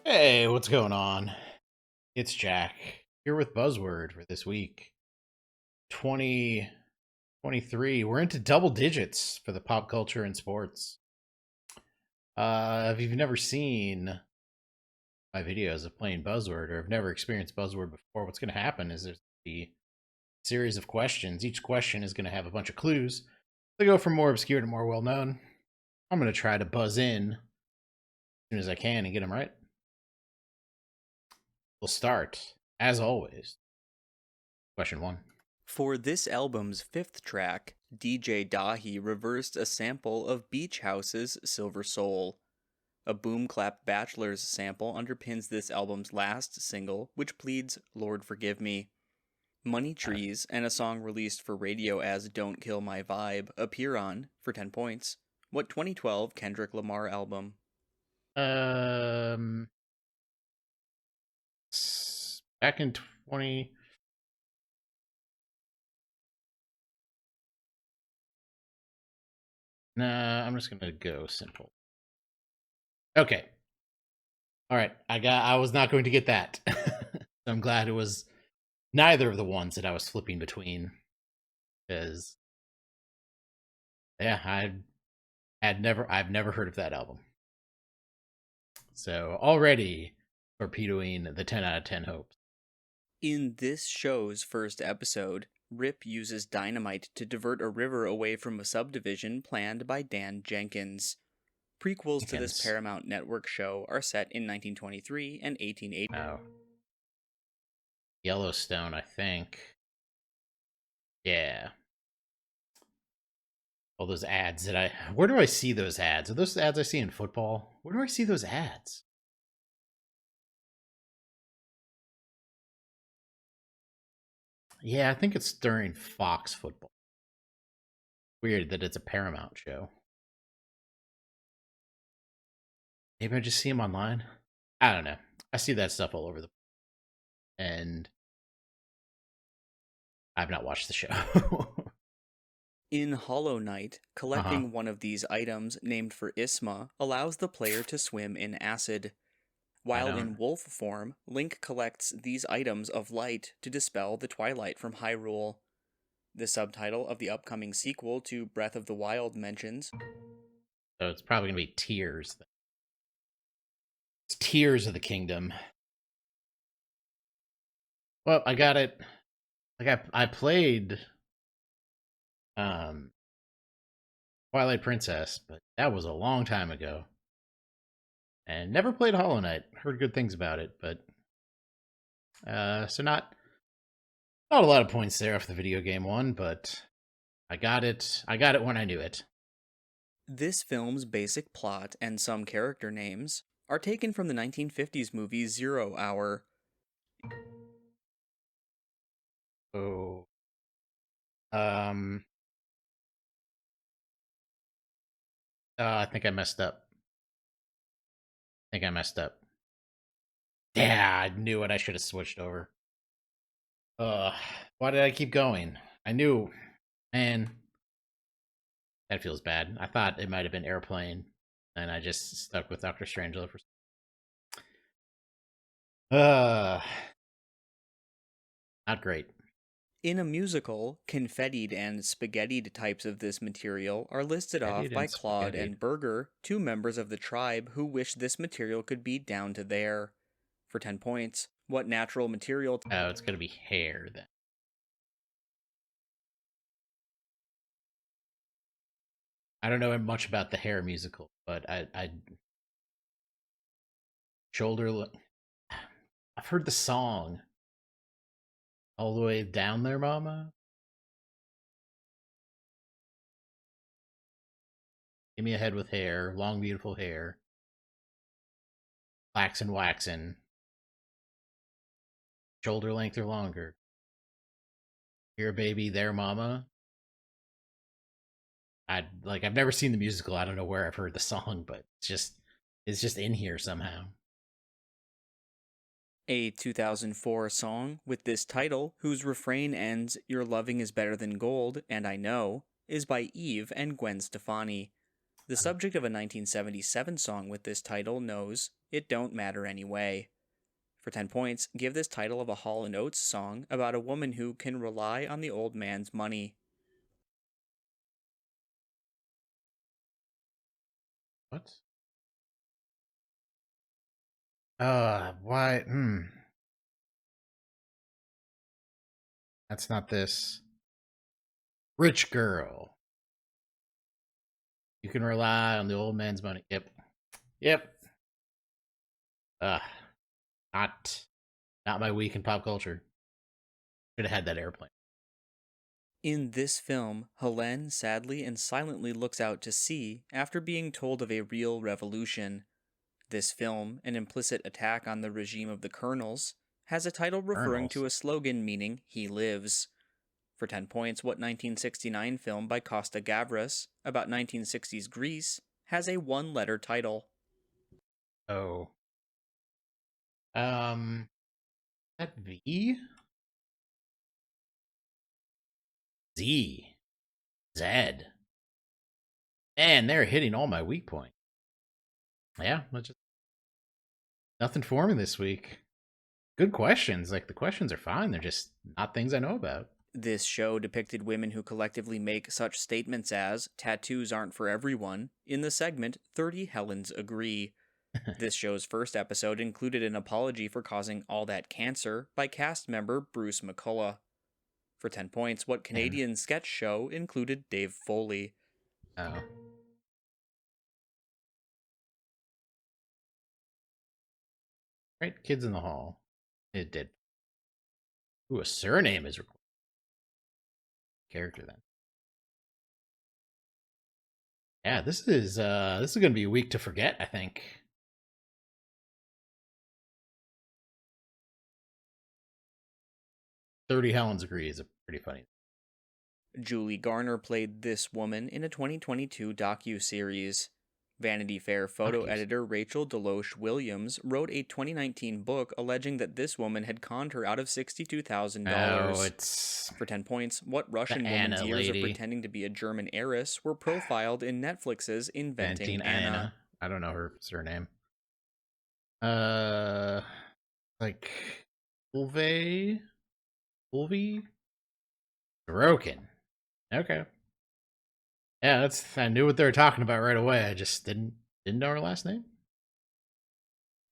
Hey, what's going on? It's Jack here with Buzzword for this week. 2023. We're into double digits for the pop culture and sports. If you've never seen my videos of playing Buzzword or have never experienced Buzzword before, what's going to happen is there's a series of questions. Each question is going to have a bunch of clues. They go from more obscure to more well known. I'm going to try to buzz in as soon as I can and get them right. We'll start, as always. Question one. For this album's fifth track, DJ Dahi reversed a sample of Beach House's Silver Soul. A Boom Clap Bachelors sample underpins this album's last single, which pleads, Lord Forgive Me. Money Trees and a song released for radio as Don't Kill My Vibe appear on, for 10 points, what 2012 Kendrick Lamar album? Back in 20. Nah, I'm just gonna go simple. Okay. All right. I was not going to get that. So I'm glad it was neither of the ones that I was flipping between. Because yeah, I've never heard of that album. So already torpedoing the 10 out of 10 hopes. In this show's first episode, Rip uses dynamite to divert a river away from a subdivision planned by Dan Jenkins. Prequels to this Paramount Network show are set in 1923 and 1880. Oh. Yellowstone, I think. Yeah. All those ads that where do I see those ads? Are those ads I see in football? Where do I see those ads? Yeah, I think it's during Fox football. Weird that it's a Paramount show. Maybe I just see them online. I don't know. I see that stuff all over the and I've not watched the show. In Hollow Knight, collecting one of these items named for Isma allows the player to swim in acid. While in wolf form, Link collects these items of light to dispel the twilight from Hyrule. The subtitle of the upcoming sequel to Breath of the Wild mentions, so it's probably going to be Tears. It's Tears of the Kingdom. Well, I got it. Like I played Twilight Princess, but that was a long time ago. And never played Hollow Knight. Heard good things about it, but so not a lot of points there off the video game one, but I got it. I got it when I knew it. This film's basic plot and some character names are taken from the 1950s movie 0 Hour. Oh. I think I messed up. Yeah, I knew it. I should have switched over. Why did I keep going? I knew. Man, that feels bad. I thought it might have been Airplane, and I just stuck with Doctor Strangelove for. Not great. In a musical, confettied and spaghettied types of this material are listed off by Claude and Berger, two members of the tribe who wish this material could be down to there. For 10 points, what natural material... Oh, it's gonna be hair, then. I don't know much about the Hair musical, but I shoulder... I've heard the song. All the way down there, mama? Give me a head with hair, long, beautiful hair. Flaxen, waxen. Shoulder length or longer. Here, baby, there, mama. I've never seen the musical. I don't know where I've heard the song, but it's just in here somehow. A 2004 song with this title, whose refrain ends, Your loving is better than gold, and I know, is by Eve and Gwen Stefani. The subject of a 1977 song with this title knows It Don't Matter Anyway. For 10 points, give this title of a Hall & Oates song about a woman who can rely on the old man's money. What? Why? That's not this. Rich girl. You can rely on the old man's money. Yep. Yep. Uh, not my week in pop culture. Should have had that airplane. In this film, Helene sadly and silently looks out to sea after being told of a real revolution. This film, an implicit attack on the regime of the Colonels, has a title referring to a slogan meaning "He lives." For 10 points, what 1969 film by Costa Gavras about 1960s Greece has a one-letter title? Oh. That V? Z. Zed. Man, they're hitting all my weak points. Yeah, nothing for me this week. Good questions. Like, the questions are fine. They're just not things I know about. This show depicted women who collectively make such statements as, tattoos aren't for everyone, in the segment 30 Helens Agree. This show's first episode included an apology for causing all that cancer by cast member Bruce McCullough. For 10 points, what Canadian sketch show included Dave Foley? Oh. Right, Kids in the Hall. It did. Ooh, a surname is required. Character then. Yeah, this is gonna be a week to forget, I think. "30 Helens Agree" is a pretty funny. Julie Garner played this woman in a 2022 docu-series. Vanity Fair photo editor Rachel Deloche Williams wrote a 2019 book alleging that this woman had conned her out of $62,000. Oh, it's For 10 points, what Russian woman's years of pretending to be a German heiress were profiled in Netflix's Inventing Anna? I don't know her surname. Like Ulve? Sorokin. Okay. Yeah, I knew what they were talking about right away. I just didn't know her last name.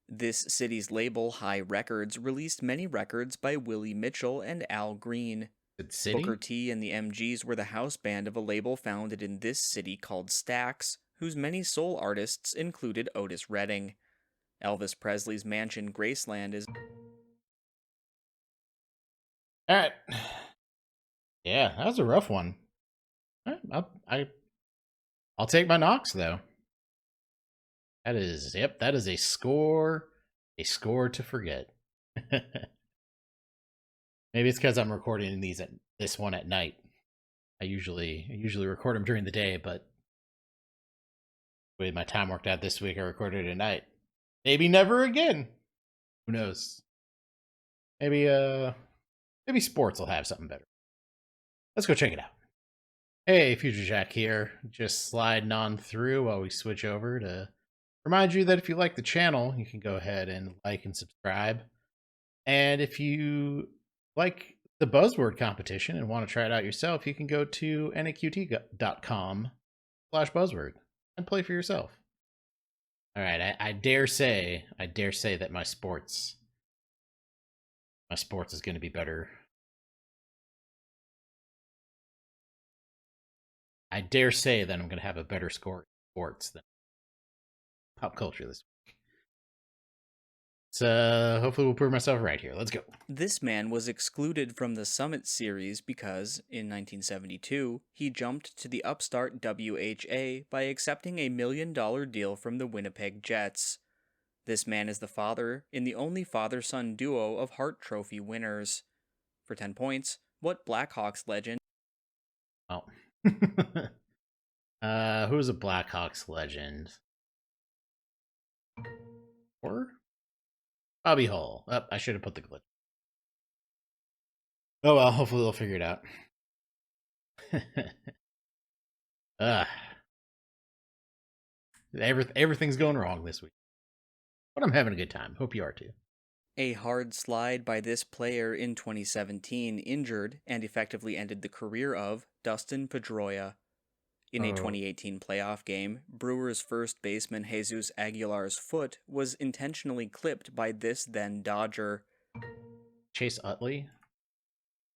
This city's label, High Records, released many records by Willie Mitchell and Al Green. Booker T and the MGs were the house band of a label founded in this city called Stax, whose many soul artists included Otis Redding. Elvis Presley's mansion Graceland is... Alright. Yeah, that was a rough one. I'll take my knocks, though. That is a score to forget. Maybe it's because I'm recording this one at night. I usually record them during the day, but the way my time worked out this week, I recorded it at night. Maybe never again. Who knows? Maybe sports will have something better. Let's go check it out. Hey, Future Jack here. Just sliding on through while we switch over to remind you that if you like the channel, you can go ahead and like and subscribe. And if you like the Buzzword competition and want to try it out yourself, you can go to naqt.com/Buzzword and play for yourself. All right, I dare say that my sports is going to be better. I dare say that I'm going to have a better score in sports than pop culture this week. So hopefully we'll prove myself right here. Let's go. This man was excluded from the Summit series because, in 1972, he jumped to the upstart WHA by accepting a $1 million deal from the Winnipeg Jets. This man is the father in the only father-son duo of Hart Trophy winners. For 10 points, what Blackhawks legend... Oh. Who's a Blackhawks legend? Or Bobby Hull. Oh, I should have put the glitch. Oh well, hopefully they'll figure it out. Everything's going wrong this week. But I'm having a good time. Hope you are too. A hard slide by this player in 2017 injured and effectively ended the career of Dustin Pedroia. In a 2018 playoff game, Brewers first baseman Jesus Aguilar's foot was intentionally clipped by this then Dodger. Chase Utley?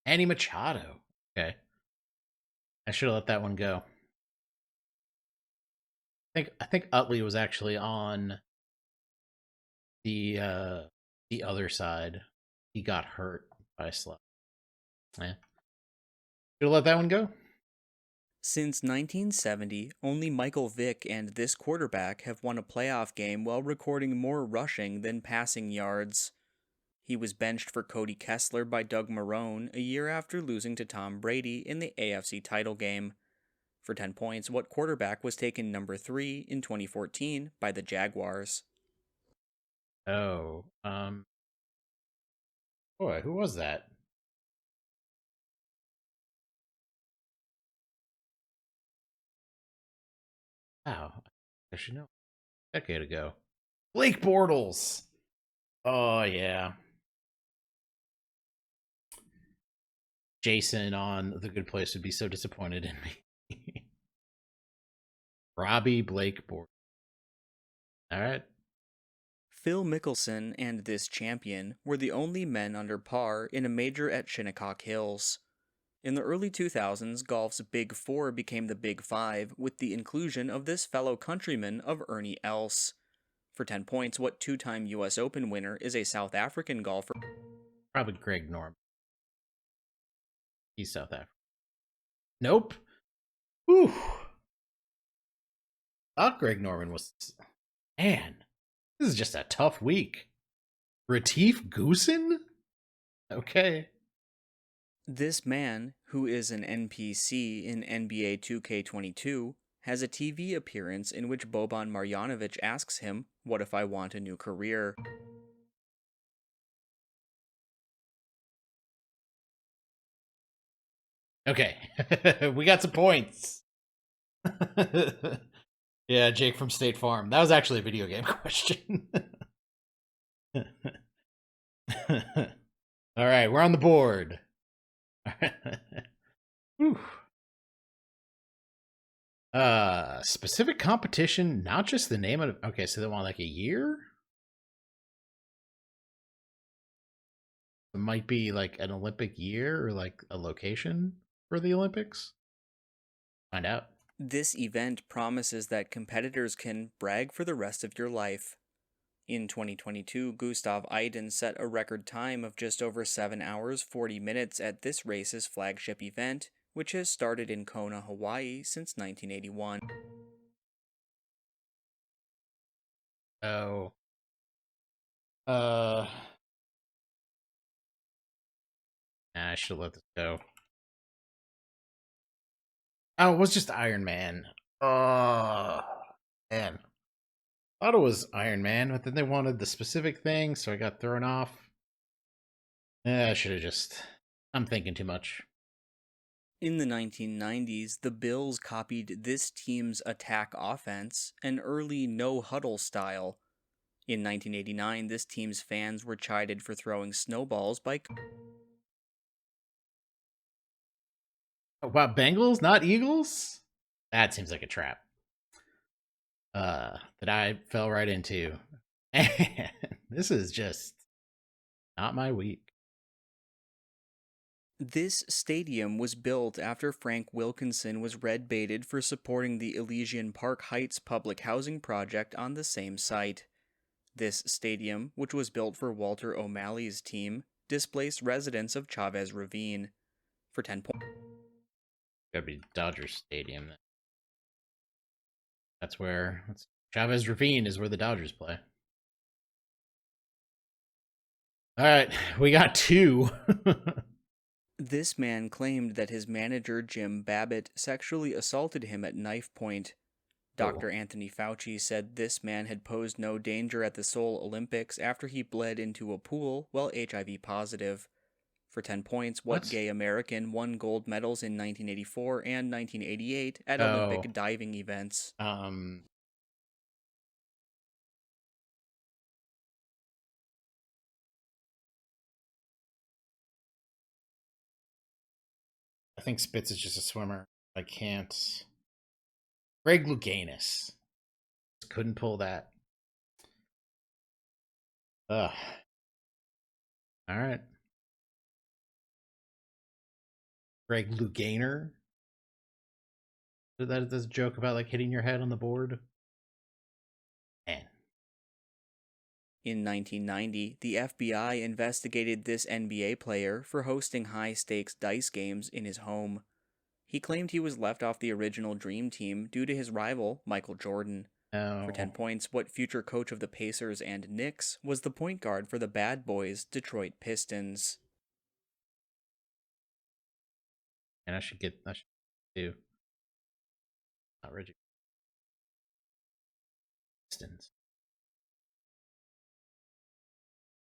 Annie Machado. Okay. I should have let that one go. I think Utley was actually on the other side. He got hurt by a slide. Yeah. Should have let that one go. Since 1970, only Michael Vick and this quarterback have won a playoff game while recording more rushing than passing yards. He was benched for Cody Kessler by Doug Marrone a year after losing to Tom Brady in the AFC title game. For 10 points, what quarterback was taken number 3 in 2014 by the Jaguars? Oh, boy, who was that? Wow, I should know. A decade ago. Blake Bortles. Oh yeah. Jason on The Good Place would be so disappointed in me. Robbie Blake Bortles. All right. Phil Mickelson and this champion were the only men under par in a major at Shinnecock Hills. In the early 2000s, golf's Big Four became the Big Five with the inclusion of this fellow countryman of Ernie Els. For 10 points, what two-time U.S. Open winner is a South African golfer? Probably Greg Norman. He's South African. Nope. Whew. Thought Greg Norman was. Man, this is just a tough week. Retief Goosen? Okay. This man, who is an NPC in NBA 2K22, has a TV appearance in which Boban Marjanovic asks him, "What if I want a new career?" Okay. We got some points. Yeah, Jake from State Farm. That was actually a video game question. All right, we're on the board. Specific competition, not just the name of. Okay, so they want like a year. It might be like an Olympic year or like a location for the Olympics. Find out. This event promises that competitors can brag for the rest of your life. In 2022, Gustav Iden set a record time of just over 7 hours 40 minutes at this race's flagship event, which has started in Kona, Hawaii since 1981. Oh. I should have let this go. Oh, it was just Iron Man. Oh, man. Thought it was Iron Man, but then they wanted the specific thing, so I got thrown off. I should have just. I'm thinking too much. In the 1990s, the Bills copied this team's attack offense, an early no-huddle style. In 1989, this team's fans were chided for throwing snowballs by... Oh, wow, Bengals, not Eagles? That seems like a trap. That I fell right into. And this is just not my week. This stadium was built after Frank Wilkinson was red-baited for supporting the Elysian Park Heights public housing project on the same site. This stadium, which was built for Walter O'Malley's team, displaced residents of Chavez Ravine. For 10 points. Gotta be Dodgers Stadium. That's where Chavez Ravine is where the Dodgers play. All right, we got 2. This man claimed that his manager, Jim Babbitt, sexually assaulted him at knife point. Dr. Anthony Fauci said this man had posed no danger at the Seoul Olympics after he bled into a pool while HIV positive. For 10 points, what gay American won gold medals in 1984 and 1988 at Olympic diving events? think Spitz is just a swimmer. I can't. Greg Louganis. Couldn't pull that. Ugh. All right. Greg Louganer. That's a joke about like hitting your head on the board. Man. In 1990, the FBI investigated this NBA player for hosting high-stakes dice games in his home. He claimed he was left off the original Dream Team due to his rival, Michael Jordan. Oh. For 10 points, what future coach of the Pacers and Knicks was the point guard for the Bad Boys Detroit Pistons? And I should do. Not Reggie. Pistons.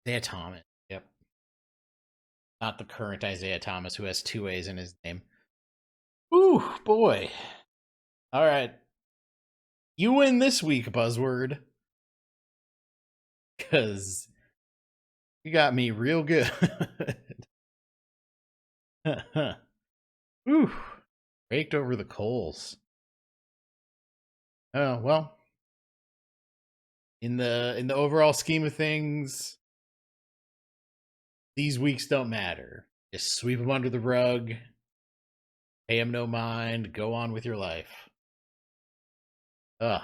Isaiah Thomas. Yep. Not the current Isaiah Thomas who has 2 A's in his name. Ooh, boy. All right. You win this week, Buzzword. Because you got me real good. Ooh. Raked over the coals. Oh, well. In the overall scheme of things, these weeks don't matter. Just sweep them under the rug. Pay them no mind. Go on with your life. Ugh.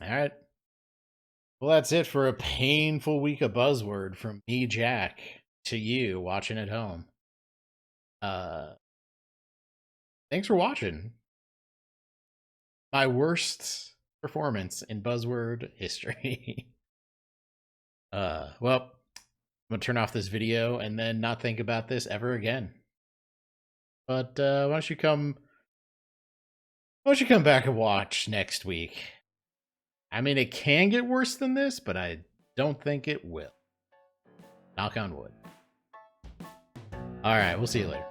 All right. Well, that's it for a painful week of Buzzword from me, Jack, to you watching at home. Thanks for watching. My worst performance in Buzzword history. Well, I'm gonna turn off this video and then not think about this ever again. But why don't you come back and watch next week? I mean, it can get worse than this, but I don't think it will. Knock on wood. All right, we'll see you later.